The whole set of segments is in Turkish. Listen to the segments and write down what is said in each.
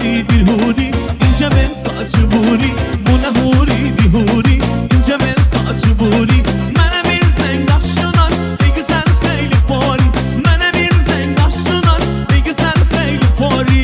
huri bir huri, ince ben saçı buri. Bu ne huri bir huri, ince ben saçı buri. Mənə bir zəng daşınar, ey güzel xeyli fori. Mənə bir zəng daşınar, ey güzel xeyli fori.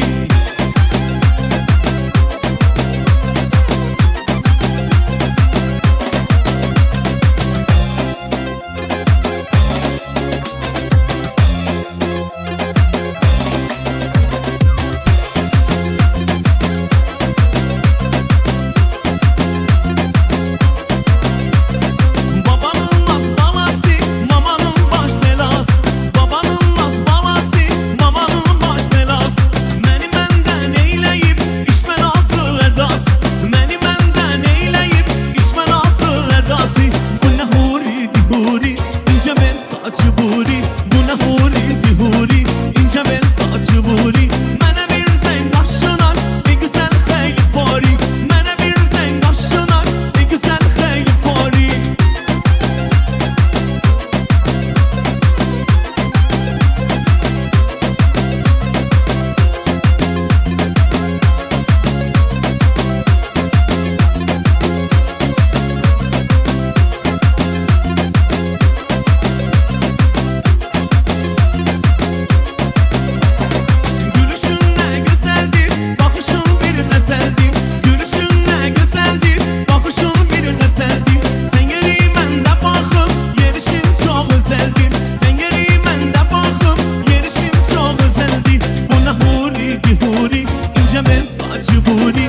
Saçı buri, bu ne huri di huri, ince ben saçı buri. Mənə bir zəng daşınar, ey güzel xeyli fori. Mənə bir zəng daşınar, ey güzel xeyli fori. Saçı buri,